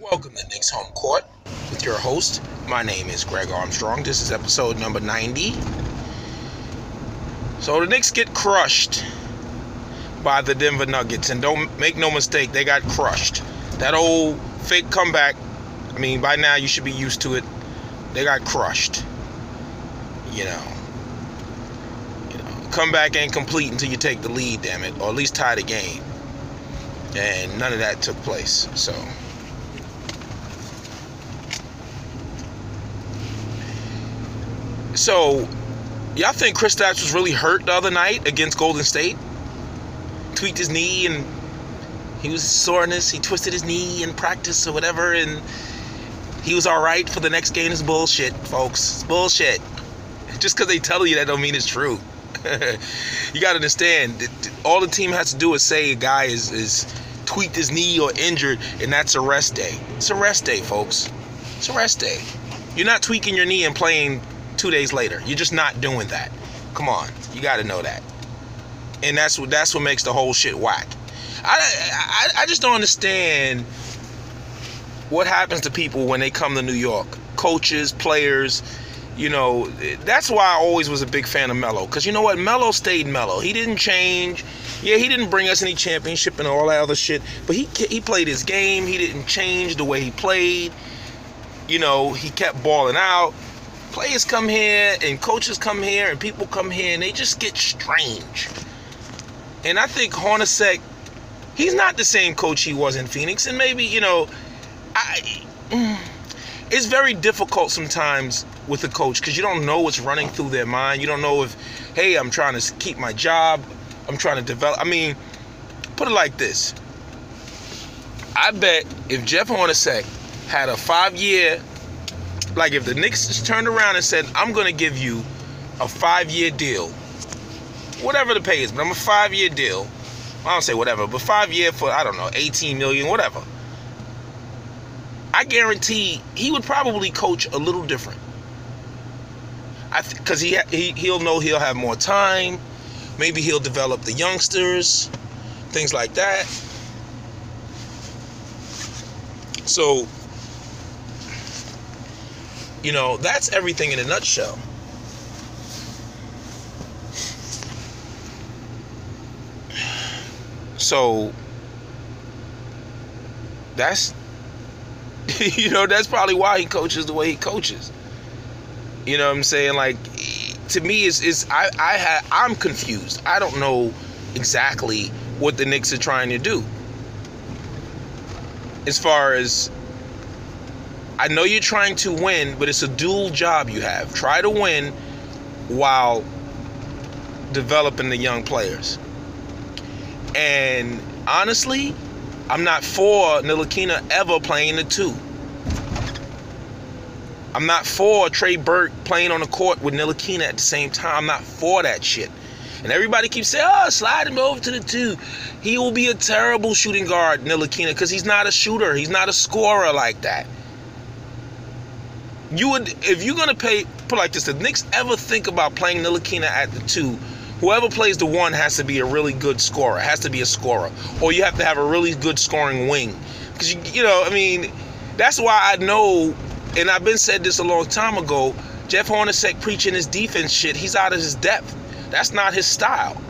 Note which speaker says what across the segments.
Speaker 1: Welcome to Knicks Home Court with your host. My name is Greg Armstrong. This is episode number 90. So the Knicks get crushed by the Denver Nuggets, and don't make no mistake, they got crushed. That old fake comeback, by now you should be used to it. They got crushed. Comeback ain't complete until you take the lead, damn it, or at least tie the game. And none of that took place. So, y'all think Kristaps was really hurt the other night against Golden State? Tweaked his knee and he was soreness. He twisted his knee in practice or whatever, and he was all right for the next game. Is bullshit, folks. It's bullshit. Just because they tell you that don't mean it's true. You got to understand, all the team has to do is say a guy is tweaked his knee or injured, and that's a rest day. It's a rest day, folks. It's a rest day. You're not tweaking your knee and playing 2 days later. You're just not doing that. Come on, you got to know that. And that's what makes the whole shit whack. I just don't understand what happens to people when they come to New York. Coaches, players. That's why I always was a big fan of Melo. Because you know what? Melo stayed Melo. He didn't change. Yeah, he didn't bring us any championship and all that other shit. But he played his game. He didn't change the way he played. He kept balling out. Players come here and coaches come here and people come here and they just get strange. And I think Hornacek, he's not the same coach he was in Phoenix. And maybe, it's very difficult sometimes with a coach because you don't know what's running through their mind. You don't know if, hey, I'm trying to keep my job. I'm trying to develop. Put it like this. I bet if Jeff Hornacek had a 5-year, like if the Knicks just turned around and said, I'm going to give you a 5-year deal, whatever the pay is, but I'm a 5-year deal. I don't say whatever, but 5 year for, I don't know, 18 million, whatever. I guarantee he would probably coach a little different. Because he'll know he'll have more time. Maybe he'll develop the youngsters, things like that. So, that's everything in a nutshell. So, that's probably why he coaches the way he coaches. You know what I'm saying? Like, to me, I'm confused. I don't know exactly what the Knicks are trying to do. As far as, I know you're trying to win, but it's a dual job you have. Try to win while developing the young players. And honestly, I'm not for Ntilikina ever playing the 2. I'm not for Trey Burke playing on the court with Ntilikina at the same time. I'm not for that shit. And everybody keeps saying, slide him over to the 2. He will be a terrible shooting guard, Ntilikina, because he's not a shooter. He's not a scorer like that. If you're going to put like this, if the Knicks ever think about playing Ntilikina at the 2, whoever plays the 1 has to be a really good scorer. It has to be a scorer. Or you have to have a really good scoring wing. Because, that's why I know, and I've been said this a long time ago, Jeff Hornacek preaching his defense shit, he's out of his depth. That's not his style.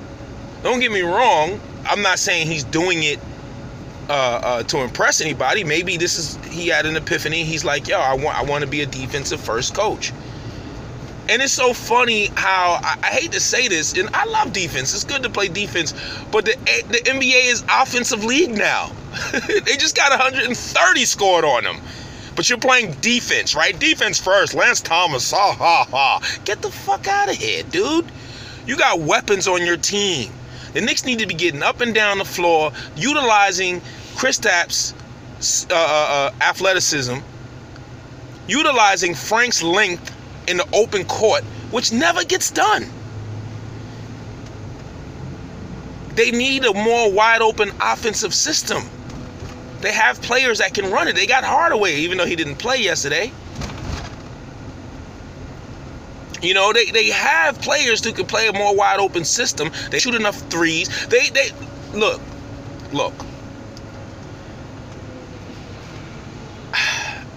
Speaker 1: Don't get me wrong. I'm not saying he's doing it to impress anybody. Maybe he had an epiphany. He's like, I want to be a defensive first coach. And it's so funny how, I hate to say this, and I love defense. It's good to play defense, but the NBA is offensive league now. They just got 130 scored on them. But you're playing defense, right? Defense first. Lance Thomas, Get the fuck out of here, dude. You got weapons on your team. The Knicks need to be getting up and down the floor, utilizing Kristaps' athleticism, utilizing Frank's length in the open court, which never gets done. They need a more wide open offensive system. They have players that can run it. They got Hardaway, even though he didn't play yesterday. They have players who can play a more wide open system. They shoot enough threes. They look.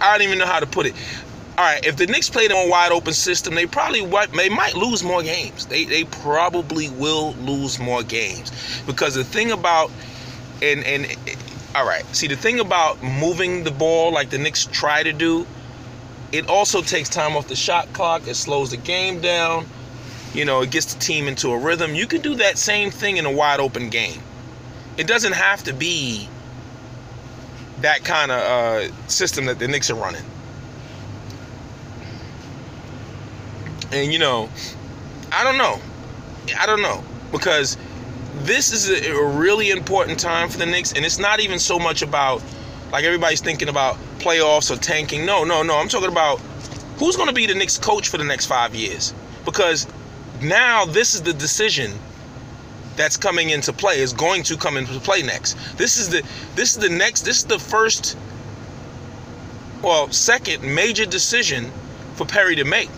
Speaker 1: I don't even know how to put it. All right, if the Knicks played a more wide open system, they might lose more games. They probably will lose more games, because the thing about all right, see, the thing about moving the ball like the Knicks try to do, it also takes time off the shot clock. It slows the game down. You know, it gets the team into a rhythm. You can do that same thing in a wide open game. It doesn't have to be that kind of system that the Knicks are running. And, you know, I don't know. Because this is a really important time for the Knicks. And it's not even so much about, like, everybody's thinking about playoffs or tanking. No. I'm talking about who's going to be the Knicks coach for the next 5 years. Because now this is the decision that's coming into play, is going to come into play next. This is the first, second major decision for Perry to make,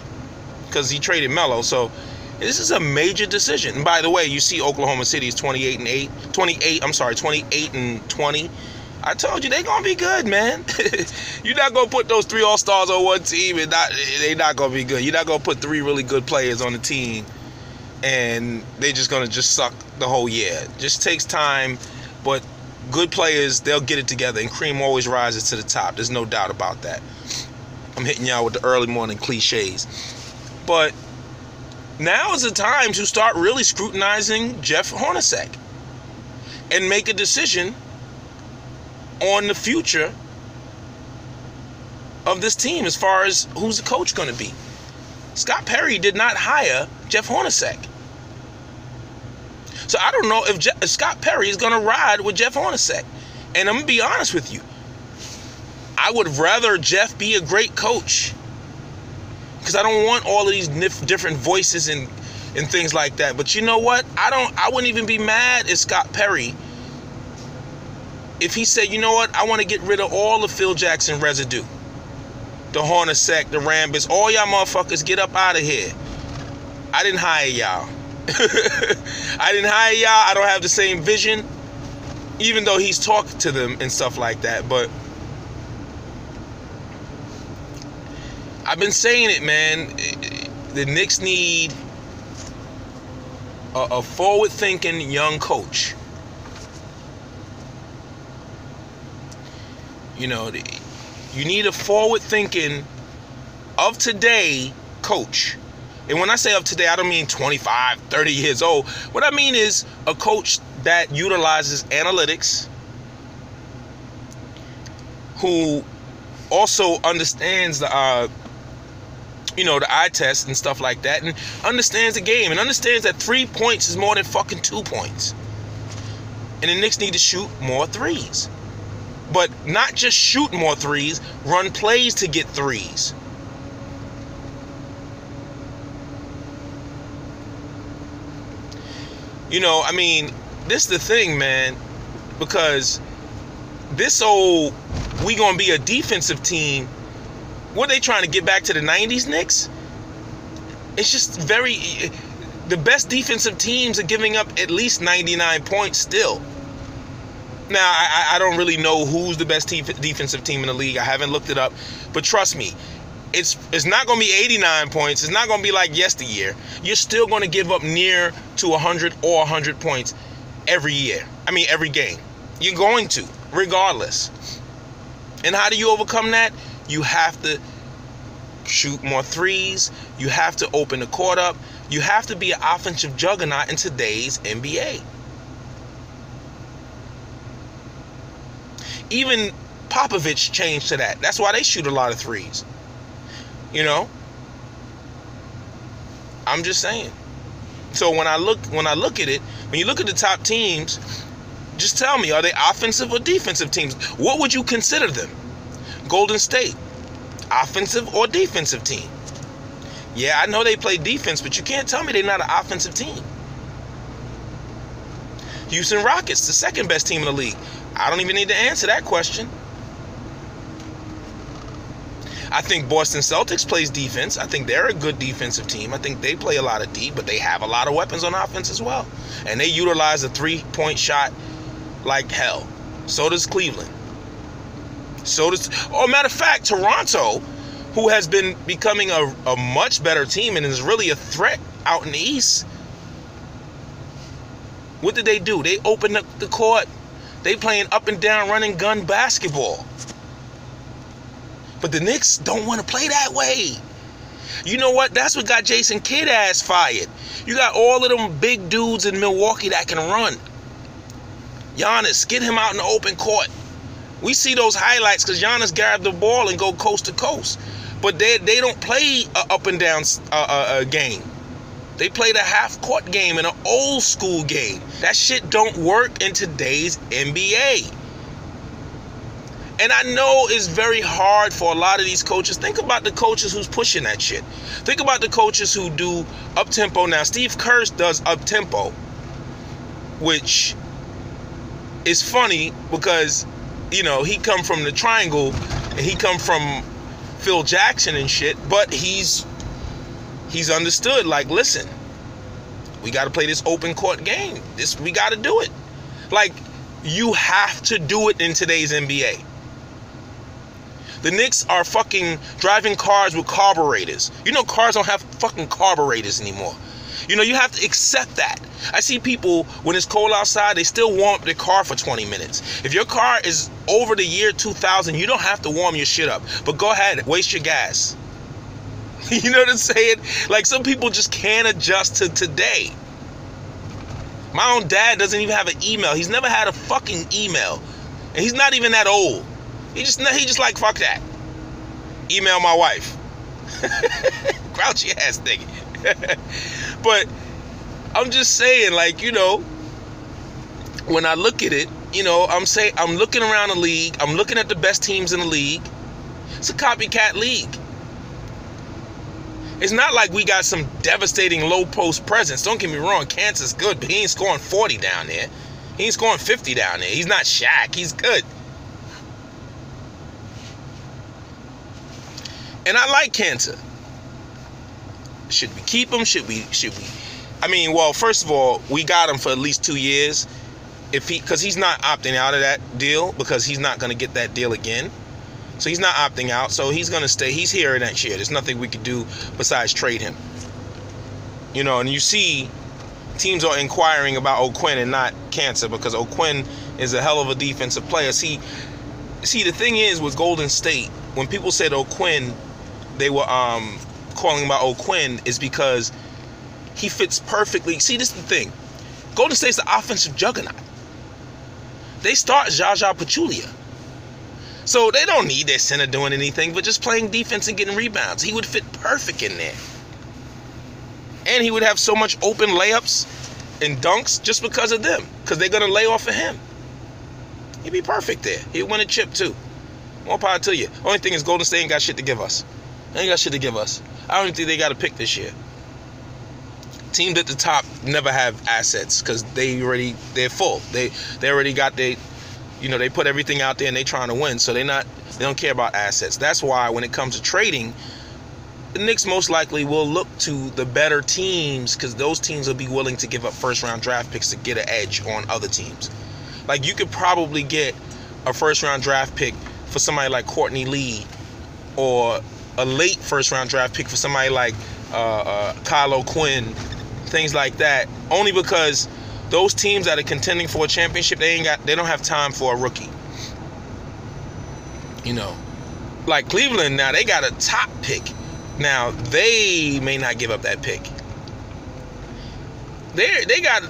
Speaker 1: because he traded Melo. So this is a major decision. And by the way, you see Oklahoma City is 28-20. I told you they're gonna be good, man. You're not gonna put those 3 All-Stars on one team and they're not gonna be good. You're not gonna put 3 really good players on the team and they're just gonna suck the whole year. It just takes time, but good players, they'll get it together, and cream always rises to the top. There's no doubt about that. I'm hitting y'all with the early morning cliches. But now is the time to start really scrutinizing Jeff Hornacek and make a decision on the future of this team as far as who's the coach going to be. Scott Perry did not hire Jeff Hornacek. So I don't know if Scott Perry is going to ride with Jeff Hornacek. And I'm going to be honest with you. I would rather Jeff be a great coach, because I don't want all of these different voices and things like that. But you know what? I wouldn't even be mad at Scott Perry if he said, you know what, I want to get rid of all the Phil Jackson residue. The Hornacek, the Rambis, all y'all motherfuckers, get up out of here. I didn't hire y'all. I don't have the same vision, even though he's talked to them and stuff like that. But I've been saying it, man. The Knicks need a forward-thinking young coach. You know, you need a forward-thinking, of today coach. And when I say of today, I don't mean 25, 30 years old. What I mean is a coach that utilizes analytics, who also understands the eye test and stuff like that, and understands the game, and understands that 3 points is more than fucking 2 points. And the Knicks need to shoot more threes. But not just shoot more threes, run plays to get threes. You know, I mean, this is the thing, man, because this we gonna be a defensive team. What are they trying to get back to the 90s Knicks? It's just the best defensive teams are giving up at least 99 points still. Now, I don't really know who's the best defensive team in the league. I haven't looked it up. But trust me, it's not going to be 89 points. It's not going to be like yesteryear. You're still going to give up near to 100 or 100 points every year. I mean, every game. You're going to, regardless. And how do you overcome that? You have to shoot more threes. You have to open the court up. You have to be an offensive juggernaut in today's NBA. Even Popovich changed to that. That's why they shoot a lot of threes. You know? I'm just saying. So when I look at it, when you look at the top teams, just tell me, are they offensive or defensive teams? What would you consider them? Golden State, offensive or defensive team? Yeah, I know they play defense, but you can't tell me they're not an offensive team. Houston Rockets, the second best team in the league. I don't even need to answer that question. I think Boston Celtics plays defense. I think they're a good defensive team. I think they play a lot of D, but they have a lot of weapons on offense as well. And they utilize a 3-point shot like hell. So does Cleveland. So does, matter of fact, Toronto, who has been becoming a much better team and is really a threat out in the East. What did they do? They opened up the court. They playing up and down, running gun basketball. But the Knicks don't want to play that way. You know what? That's what got Jason Kidd ass fired. You got all of them big dudes in Milwaukee that can run. Giannis, get him out in the open court. We see those highlights because Giannis grabbed the ball and go coast to coast. But they don't play a up and down game. They played a half-court game and an old-school game. That shit don't work in today's NBA. And I know it's very hard for a lot of these coaches. Think about the coaches who's pushing that shit. Think about the coaches who do up-tempo. Now, Steve Kerr does up-tempo, which is funny because, you know, he come from the triangle and he come from Phil Jackson and shit, but he's understood, like, listen, we got to play this open court game. We got to do it. Like, you have to do it in today's NBA. The Knicks are fucking driving cars with carburetors. You know, cars don't have fucking carburetors anymore. You know, you have to accept that. I see people, when it's cold outside, they still warm up their car for 20 minutes. If your car is over the year 2000, you don't have to warm your shit up. But go ahead, waste your gas. You know what I'm saying? Like, some people just can't adjust to today. My own dad doesn't even have an email. He's never had a fucking email. And he's not even that old. He just like, fuck that. Email my wife. Grouchy ass nigga. But I'm just saying, like, you know, when I look at it, you know, I'm looking around the league. I'm looking at the best teams in the league. It's a copycat league. It's not like we got some devastating low post presence. Don't get me wrong, Kansas good, but he ain't scoring 40 down there. He ain't scoring 50 down there. He's not Shaq. He's good. And I like Kanter. Should we keep him? Should we? I mean, well, first of all, we got him for at least 2 years. Because he's not opting out of that deal, because he's not going to get that deal again. So he's not opting out. So he's going to stay. He's here next year. There's nothing we could do besides trade him. You know, and you see teams are inquiring about O'Quinn and not Kanter, because O'Quinn is a hell of a defensive player. See, the thing is with Golden State, when people said O'Quinn, they were calling about O'Quinn, is because he fits perfectly. See, this is the thing. Golden State's the offensive juggernaut. They start Jaja Pachulia. So they don't need their center doing anything but just playing defense and getting rebounds. He would fit perfect in there. And he would have so much open layups and dunks just because of them. Because they're going to lay off of him. He'd be perfect there. He'd win a chip too. More power to you. Only thing is Golden State ain't got shit to give us. They ain't got shit to give us. I don't even think they got a pick this year. Teams at the top never have assets because they're full. They already got they put everything out there and they trying to win. So they don't care about assets. That's why when it comes to trading, the Knicks most likely will look to the better teams, because those teams will be willing to give up first-round draft picks to get an edge on other teams. Like, you could probably get a first-round draft pick for somebody like Courtney Lee, or a late first-round draft pick for somebody like Kyle O'Quinn, things like that. Only because those teams that are contending for a championship, they don't have time for a rookie. You know, like Cleveland now, they got a top pick. Now they may not give up that pick. They got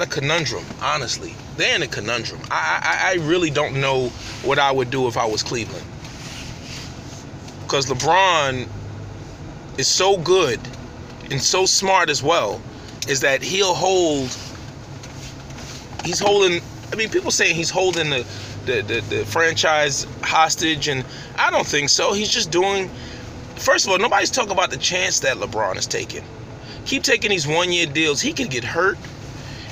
Speaker 1: a conundrum. Honestly, they're in a conundrum. I really don't know what I would do if I was Cleveland, because LeBron is so good and so smart as well, is that he's holding, I mean, people saying he's holding the franchise hostage, and I don't think so. He's just doing, first of all, nobody's talking about the chance that LeBron is taking. Keep taking these one-year deals. He can get hurt.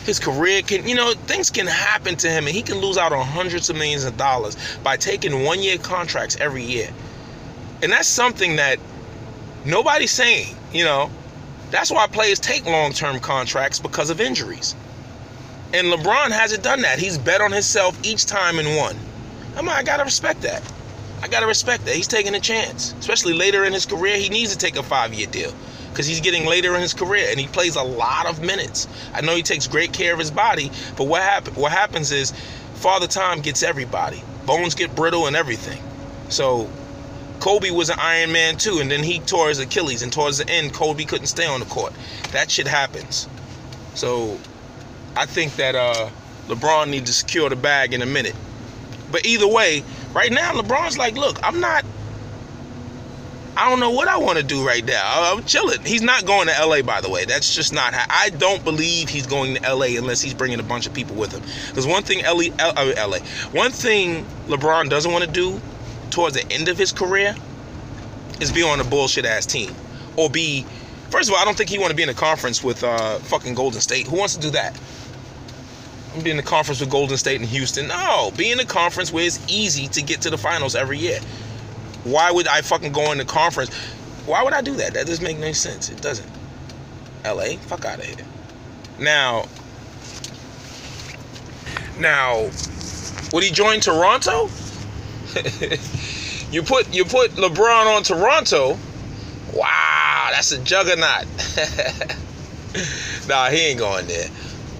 Speaker 1: His career can, things can happen to him, and he can lose out on hundreds of millions of dollars by taking one-year contracts every year. And that's something that nobody's saying, That's why players take long-term contracts, because of injuries. And LeBron hasn't done that. He's bet on himself each time and won. I gotta respect that. I gotta respect that. He's taking a chance, especially later in his career. He needs to take a 5-year deal because he's getting later in his career and he plays a lot of minutes. I know he takes great care of his body, but what happens is Father Time gets everybody. Bones get brittle and everything. So Kobe was an Iron Man too, and then he tore his Achilles, and towards the end, Kobe couldn't stay on the court. That shit happens. So I think that LeBron needs to secure the bag in a minute. But either way, right now, LeBron's like, look, I don't know what I want to do right now. I'm chilling. He's not going to LA, by the way. That's just not how. I don't believe he's going to LA unless he's bringing a bunch of people with him. Because one thing one thing LeBron doesn't want to do towards the end of his career is be on a bullshit ass team. Or be, first of all, I don't think he want to be in a conference with fucking Golden State. Who wants to do that? Be in the conference with Golden State and Houston. No, be in a conference where it's easy to get to the finals every year. Why would I fucking go in the conference? Why would I do that? That doesn't make no sense. It doesn't. LA, fuck out of here. Now, would he join Toronto? You put LeBron on Toronto. Wow, that's a juggernaut. Nah, he ain't going there.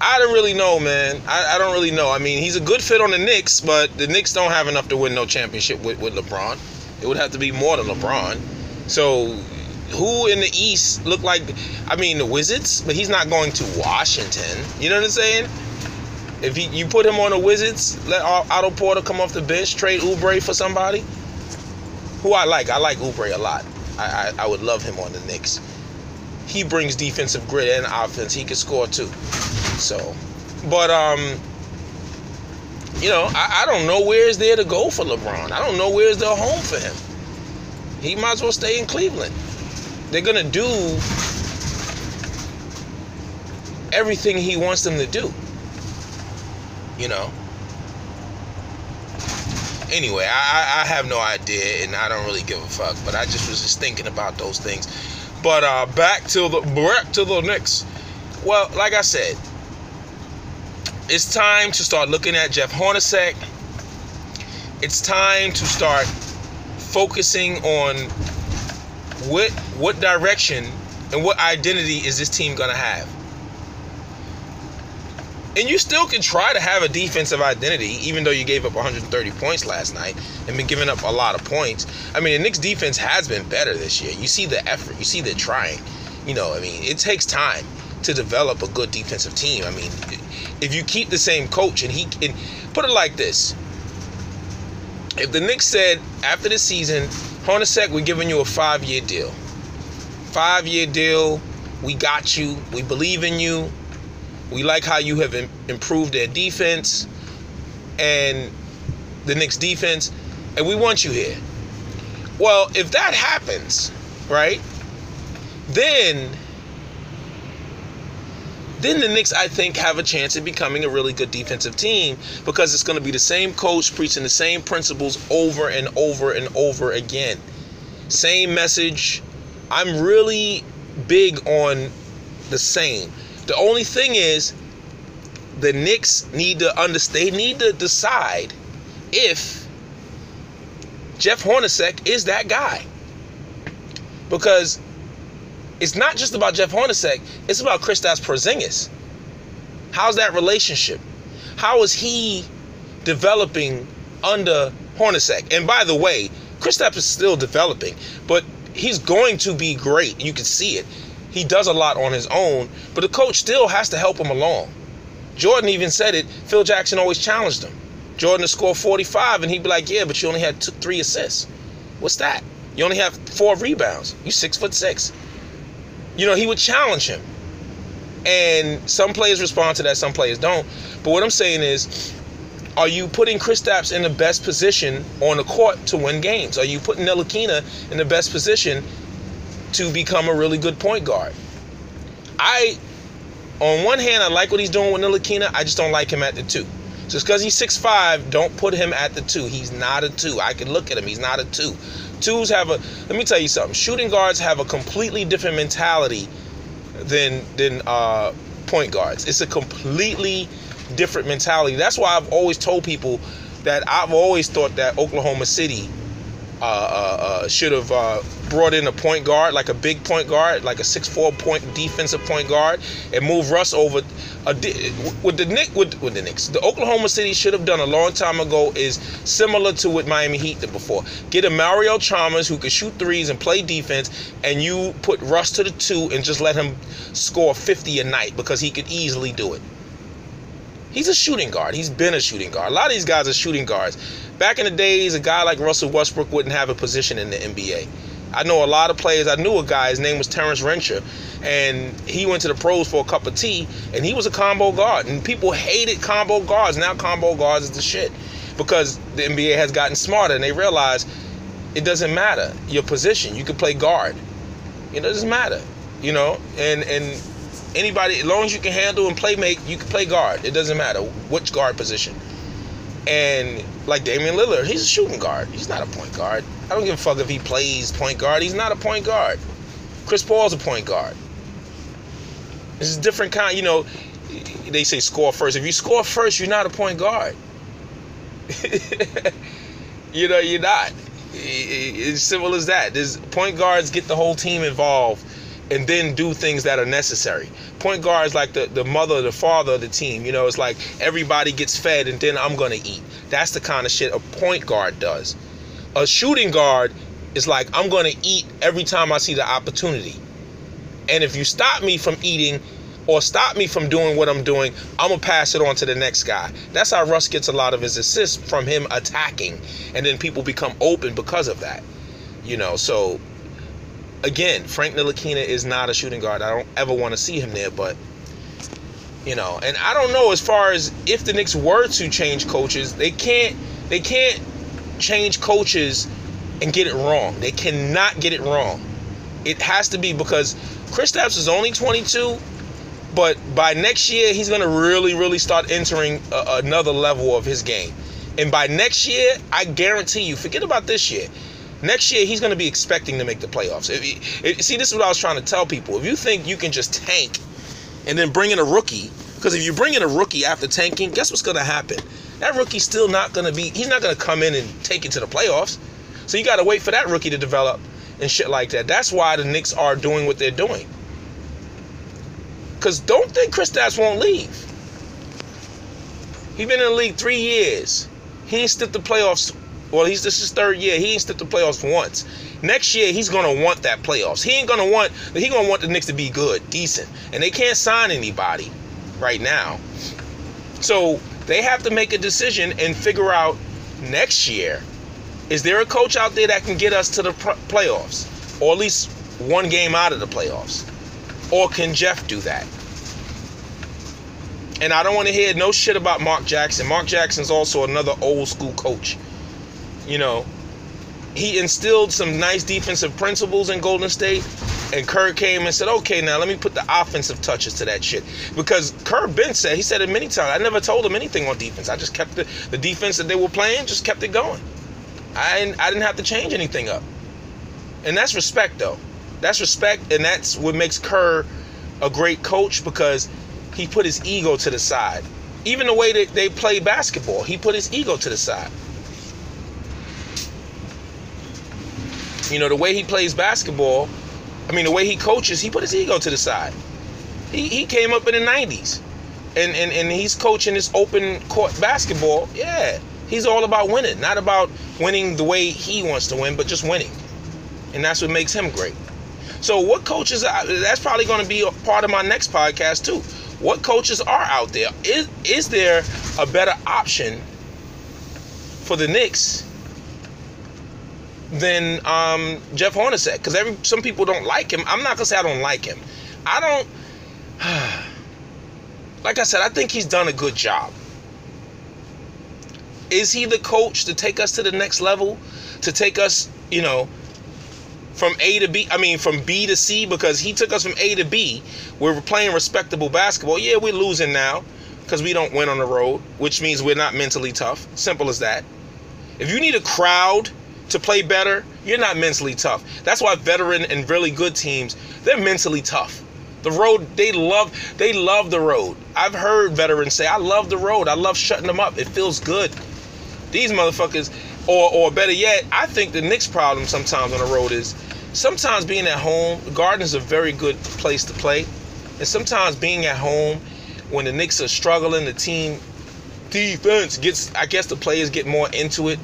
Speaker 1: I don't really know, man. I don't really know. I mean, he's a good fit on the Knicks, but the Knicks don't have enough to win no championship with LeBron. It would have to be more than LeBron. So, who in the East look like, I mean, the Wizards? But he's not going to Washington. You know what I'm saying? If you put him on the Wizards, let Otto Porter come off the bench, trade Oubre for somebody. Who I like Oubre a lot. I would love him on the Knicks. He brings defensive grit and offense. He can score too. So, but you know, I don't know where's there to go for LeBron. I don't know where's the home for him. He might as well stay in Cleveland. They're gonna do everything he wants them to do. You know. Anyway, I have no idea, and I don't really give a fuck. But I just was thinking about those things. But back to the Knicks. Well, like I said, it's time to start looking at Jeff Hornacek. It's time to start focusing on what direction and what identity is this team gonna have. And you still can try to have a defensive identity, even though you gave up 130 points last night and been giving up a lot of points. I mean, the Knicks defense has been better this year. You see the effort. You see the trying. You know, I mean, it takes time to develop a good defensive team. I mean, if you keep the same coach and put it like this. If the Knicks said after the season, Hornacek, we're giving you a 5-year deal. 5-year deal. We got you. We believe in you. We like how you have improved their defense and the Knicks defense, and we want you here. Well, if that happens, right, then the Knicks, I think, have a chance of becoming a really good defensive team because it's going to be the same coach preaching the same principles over and over and over again. Same message. I'm really big on the same. The only thing is, the Knicks need to decide if Jeff Hornacek is that guy. Because it's not just about Jeff Hornacek, it's about Kristaps Porzingis. How's that relationship? How is he developing under Hornacek? And by the way, Kristaps is still developing, but he's going to be great. You can see it. He does a lot on his own, but the coach still has to help him along. Jordan even said it. Phil Jackson always challenged him. Jordan would score 45, and he'd be like, yeah, but you only had 3 assists. What's that? You only have 4 rebounds. You 6'6". You know, he would challenge him. And some players respond to that, some players don't. But what I'm saying is, are you putting Kristaps in the best position on the court to win games? Are you putting Ntilikina in the best position to become a really good point guard? On one hand, I like what he's doing with Ntilikina. I just don't like him at the 2. Just because he's 6'5", don't put him at the 2. He's not a 2. I can look at him. He's not a 2. Let me tell you something. Shooting guards have a completely different mentality than point guards. It's a completely different mentality. That's why I've always told people, that I've always thought that Oklahoma City should have brought in a point guard, like a big point guard, like a 6'4" point defensive point guard, and move Russ over. With the Knicks, the Oklahoma City should have done a long time ago is similar to what Miami Heat did before. Get a Mario Chalmers who could shoot threes and play defense, and you put Russ to the 2 and just let him score 50 a night because he could easily do it. He's a shooting guard. He's been a shooting guard. A lot of these guys are shooting guards. Back in the days, a guy like Russell Westbrook wouldn't have a position in the NBA. I know a lot of players. I knew a guy, his name was Terrence Rencher, and he went to the pros for a cup of tea, and he was a combo guard. And people hated combo guards. Now combo guards is the shit because the NBA has gotten smarter, and they realize it doesn't matter your position. You can play guard. It doesn't matter, you know, and anybody, as long as you can handle and play make, you can play guard. It doesn't matter which guard position. And like Damian Lillard, he's a shooting guard. He's not a point guard. I don't give a fuck if he plays point guard. He's not a point guard. Chris Paul's a point guard. This is a different kind, you know, they say score first. If you score first, you're not a point guard. You know, you're not. It's simple as that. There's point guards get the whole team involved and then do things that are necessary. Point guards like the mother, the father of the team. You know, it's like everybody gets fed and then I'm going to eat. That's the kind of shit a point guard does. A shooting guard is like, I'm going to eat every time I see the opportunity. And if you stop me from eating or stop me from doing what I'm doing, I'm going to pass it on to the next guy. That's how Russ gets a lot of his assists, from him attacking. And then people become open because of that. You know, so again, Frank Ntilikina is not a shooting guard. I don't ever want to see him there, but, you know, and I don't know as far as if the Knicks were to change coaches, they can't change coaches and get it wrong. They cannot get it wrong. It has to be, because Kristaps is only 22, but by next year, he's going to really, really start entering another level of his game. And by next year, I guarantee you, forget about this year. Next year, he's going to be expecting to make the playoffs. See, this is what I was trying to tell people. If you think you can just tank and then bring in a rookie, because if you bring in a rookie after tanking, guess what's going to happen? That rookie's still not going to be, he's not going to come in and take it to the playoffs. So you got to wait for that rookie to develop and shit like that. That's why the Knicks are doing what they're doing. Because don't think Kristaps won't leave. He's been in the league 3 years. He ain't stepped the playoffs. Well, this is his 3rd year. He ain't stepped the playoffs once. Next year, he's going to want that playoffs. He going to want the Knicks to be good, decent. And they can't sign anybody right now. So they have to make a decision and figure out next year, is there a coach out there that can get us to the playoffs? Or at least one game out of the playoffs? Or can Jeff do that? And I don't want to hear no shit about Mark Jackson. Mark Jackson's also another old school coach. You know, he instilled some nice defensive principles in Golden State, and Kerr came and said, okay, now let me put the offensive touches to that shit. Because Kerr Ben said, he said it many times, I never told him anything on defense. I just kept the defense that they were playing, just kept it going. I didn't have to change anything up. And that's respect, though. That's respect, and that's what makes Kerr a great coach, because he put his ego to the side. Even the way that they play basketball, he put his ego to the side. You know, the way he plays basketball, the way he coaches, he put his ego to the side. He came up in the 90s. And he's coaching this open court basketball. Yeah, he's all about winning. Not about winning the way he wants to win, but just winning. And that's what makes him great. So what coaches, that's probably going to be a part of my next podcast too. What coaches are out there? Is there a better option for the Knicks than Jeff Hornacek? Because some people don't like him. I'm not gonna say I don't like him. Like I said, I think he's done a good job. Is he the coach to take us to the next level? To take us, from A to B, from B to C? Because he took us from A to B. We're playing respectable basketball. Yeah, we're losing now because we don't win on the road, which means we're not mentally tough. Simple as that. If you need a crowd to play better, you're not mentally tough. That's why veteran and really good teams, they're mentally tough. The road, they love the road. I've heard veterans say, I love the road. I love shutting them up. It feels good. These motherfuckers, or better yet, I think the Knicks' problem sometimes on the road is sometimes being at home. The Garden is a very good place to play, and sometimes being at home when the Knicks are struggling, the team defense gets, I guess the players get more into it.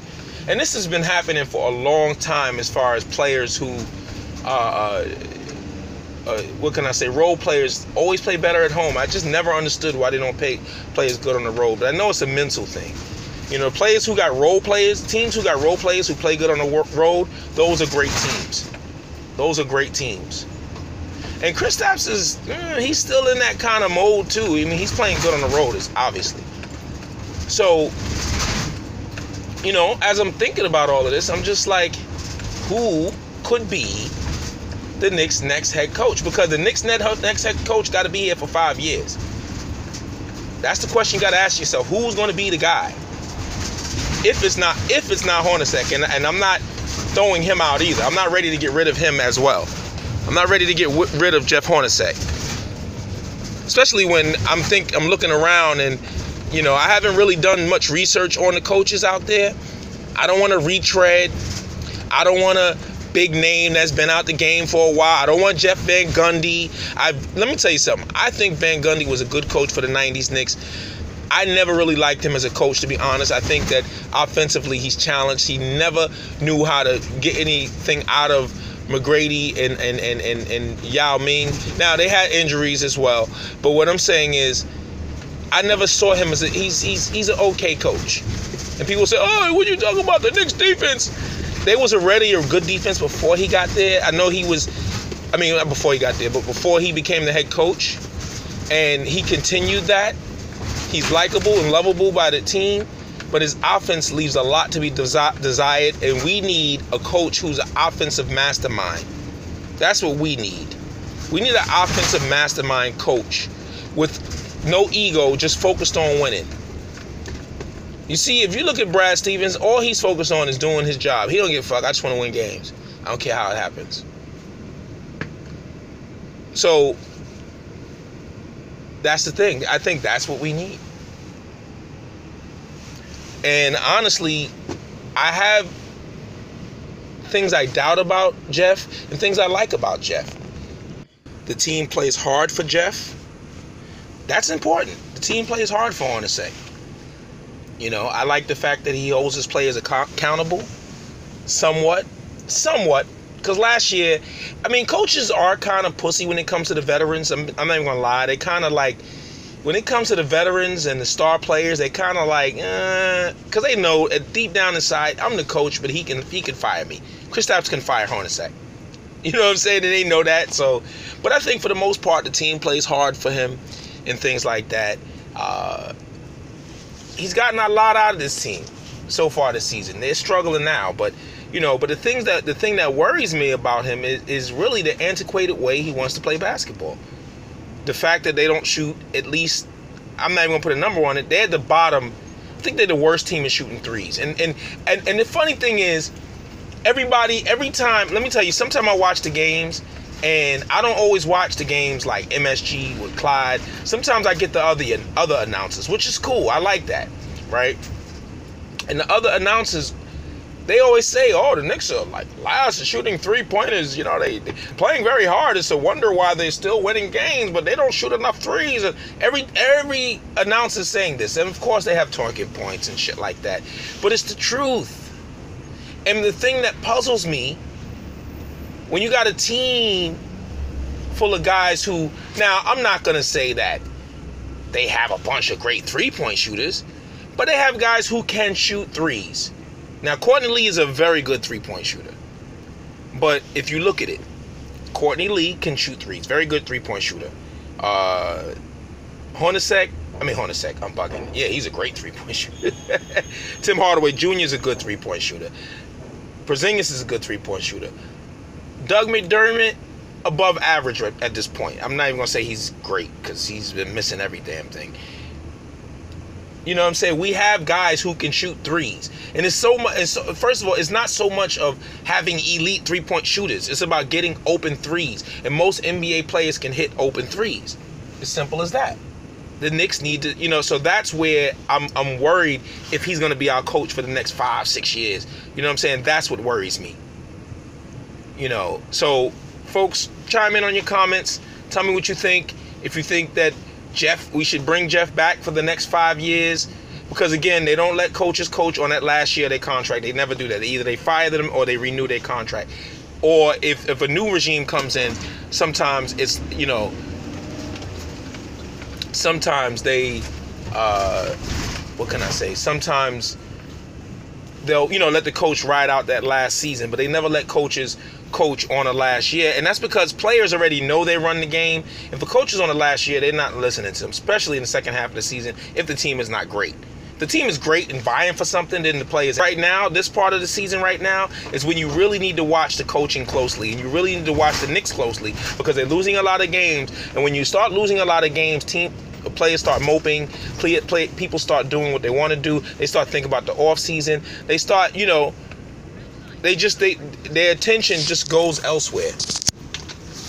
Speaker 1: And this has been happening for a long time as far as players who, what can I say, role players always play better at home. I just never understood why they don't play as good on the road. But I know it's a mental thing. You know, players who got role players, teams who got role players who play good on the road, those are great teams. Those are great teams. And Kristaps is, he's still in that kind of mode too. I mean, he's playing good on the road, obviously. So, you know, as I'm thinking about all of this, I'm just like, who could be the Knicks' next head coach? Because the Knicks' next head coach got to be here for 5 years. That's the question you got to ask yourself. Who's going to be the guy? If it's not Hornacek, and I'm not throwing him out either. I'm not ready to get rid of him as well. I'm not ready to get rid of Jeff Hornacek. Especially when I'm looking around and, you know, I haven't really done much research on the coaches out there. I don't want to retread. I don't want a big name that's been out the game for a while. I don't want Jeff Van Gundy. Let me tell you something. I think Van Gundy was a good coach for the 90s Knicks. I never really liked him as a coach, to be honest. I think that offensively he's challenged. He never knew how to get anything out of McGrady and Yao Ming. Now, they had injuries as well. But what I'm saying is, I never saw him as he's an okay coach. And people say, oh, what are you talking about? The Knicks defense. There was already a good defense before he got there. I know not before he got there, but before he became the head coach. And he continued that. He's likable and lovable by the team. But his offense leaves a lot to be desired. And we need a coach who's an offensive mastermind. That's what we need. We need an offensive mastermind coach with no ego, just focused on winning. You see, if you look at Brad Stevens, all he's focused on is doing his job. He don't give a fuck. I just want to win games. I don't care how it happens. So, that's the thing. I think that's what we need. And honestly, I have things I doubt about Jeff and things I like about Jeff. The team plays hard for Jeff. That's important. The team plays hard for Hornacek. You know, I like the fact that he holds his players accountable. Somewhat. Because last year, I mean, coaches are kind of pussy when it comes to the veterans. I'm not even going to lie. They kind of like, when it comes to the veterans and the star players, they kind of like, because they know deep down inside, I'm the coach, but he can fire me. Kristaps can fire Hornacek. You know what I'm saying? And they know that. So, but I think for the most part, the team plays hard for him and things like that. He's gotten a lot out of this team so far this season. They're struggling now, but you know, but the thing that worries me about him is really the antiquated way he wants to play basketball. The fact that they don't shoot, at least, I'm not even gonna put a number on it. They're at the bottom. I think they're the worst team in shooting threes. And the funny thing is, every time, let me tell you, sometimes I watch the games. And I don't always watch the games like MSG with Clyde. Sometimes I get the other announcers, which is cool. I like that, right? And the other announcers, they always say, oh, the Knicks are like last shooting three-pointers. You know, they playing very hard. It's a wonder why they're still winning games, but they don't shoot enough threes. And every announcer's saying this. And, of course, they have talking points and shit like that. But it's the truth. And the thing that puzzles me, when you got a team full of guys who, now I'm not going to say that they have a bunch of great three-point shooters, but they have guys who can shoot threes. Now, Courtney Lee is a very good three-point shooter. But if you look at it, Courtney Lee can shoot threes. Very good three-point shooter. Hornacek, I'm bugging. Yeah, he's a great three-point shooter. Tim Hardaway Jr. is a good three-point shooter. Porzingis is a good three-point shooter. Doug McDermott, above average at this point. I'm not even going to say he's great because he's been missing every damn thing. You know what I'm saying? We have guys who can shoot threes. And it's so much. First of all, it's not so much of having elite three-point shooters. It's about getting open threes. And most NBA players can hit open threes. As simple as that. The Knicks need to, so that's where I'm worried if he's going to be our coach for the next 5-6 years. You know what I'm saying? That's what worries me. So folks, chime in on your comments. Tell me what you think. If you think that we should bring Jeff back for the next 5 years. Because again, they don't let coaches coach on that last year of their contract. They never do that. Either they fire them or they renew their contract. Or if a new regime comes in, sometimes it's, sometimes they, what can I say? Sometimes they'll, let the coach ride out that last season, but they never let coaches coach on a last year. And that's because players already know they run the game. If the coach is on the last year, they're not listening to them, especially in the second half of the season if the team is not great. The team is great and vying for something, then the players. Right now, this part of the season right now is when you really need to watch the coaching closely, and you really need to watch the Knicks closely, because they're losing a lot of games. And when you start losing a lot of games, players start moping, people start doing what they want to do. They start thinking about the off season. They start, their attention just goes elsewhere.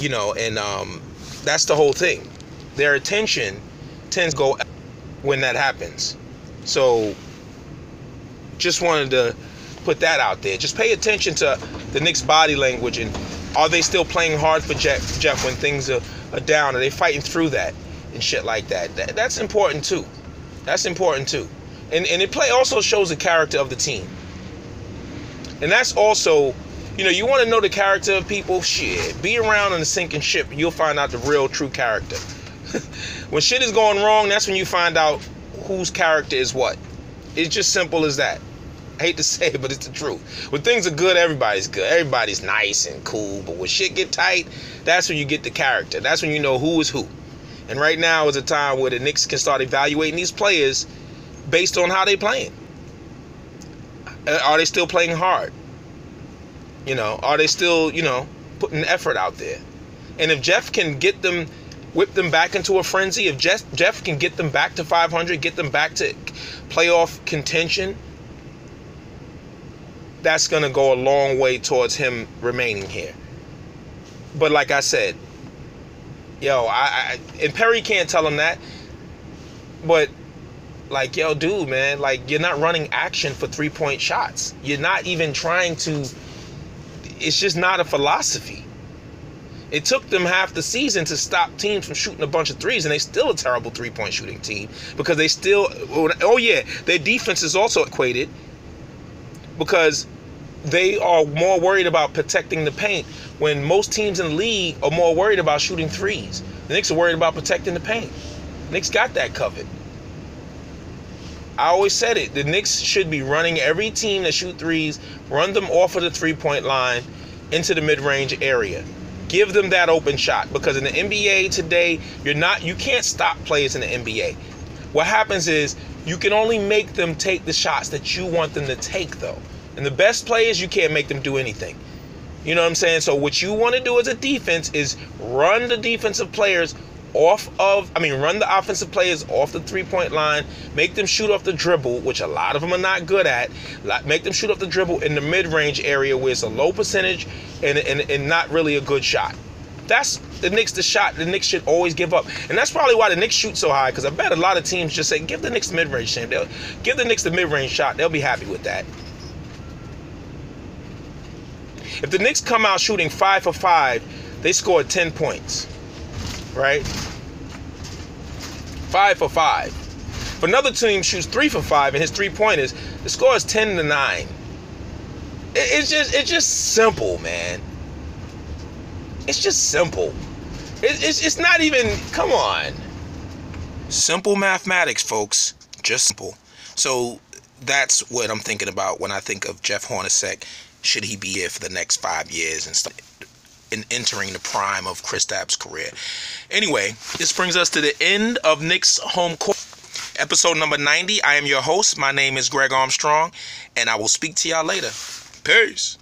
Speaker 1: And that's the whole thing. Their attention tends to go when that happens. So just wanted to put that out there. Just pay attention to the Knicks' body language, and are they still playing hard for Jeff when things are down? Are they fighting through that and shit like that? That's important too. That's important too. And it also shows the character of the team. And that's also, you want to know the character of people? Shit, be around in a sinking ship, you'll find out the real true character. When shit is going wrong, that's when you find out whose character is what. It's just simple as that. I hate to say it, but it's the truth. When things are good, everybody's good. Everybody's nice and cool. But when shit get tight, that's when you get the character. That's when you know who is who. And right now is a time where the Knicks can start evaluating these players based on how they playing. Are they still playing hard? Are they still, putting effort out there? And if Jeff can whip them back into a frenzy, if Jeff can get them back to 500, get them back to playoff contention, that's going to go a long way towards him remaining here. But like I said, and Perry can't tell him that, but like, dude, man, like, you're not running action for 3-point shots. You're not even trying to, it's just not a philosophy. It took them half the season to stop teams from shooting a bunch of threes, and they're still a terrible 3-point shooting team because they still, their defense is also equated because they are more worried about protecting the paint when most teams in the league are more worried about shooting threes. The Knicks are worried about protecting the paint. The Knicks got that covered. I always said it. The Knicks should be running every team that shoot threes, run them off of the 3-point line into the mid-range area. Give them that open shot, because in the NBA today, you can't stop players in the NBA. What happens is you can only make them take the shots that you want them to take, though. And the best players, you can't make them do anything. You know what I'm saying? So what you want to do as a defense is run the defensive players run the offensive players off the 3-point line, make them shoot off the dribble, which a lot of them are not good at. Make them shoot off the dribble in the mid-range area where it's a low percentage and not really a good shot. That's the Knicks, the shot the Knicks should always give up. And that's probably why the Knicks shoot so high, because I bet a lot of teams just say, give the Knicks the mid-range shot. Give the Knicks the mid-range shot. They'll be happy with that. If the Knicks come out shooting 5 for 5, they scored 10 points. Right? 5 for 5. If another team shoots 3 for 5 and his 3-pointers, the score is 10-9. It's just simple, man. It's just simple. It's not even, come on. Simple mathematics, folks. Just simple. So that's what I'm thinking about when I think of Jeff Hornacek. Should he be here for the next 5 years and stuff? In entering the prime of Kristaps's career. Anyway, this brings us to the end of Knicks Home Court, episode number 90. I am your host. My name is Greg Armstrong, and I will speak to y'all later. Peace.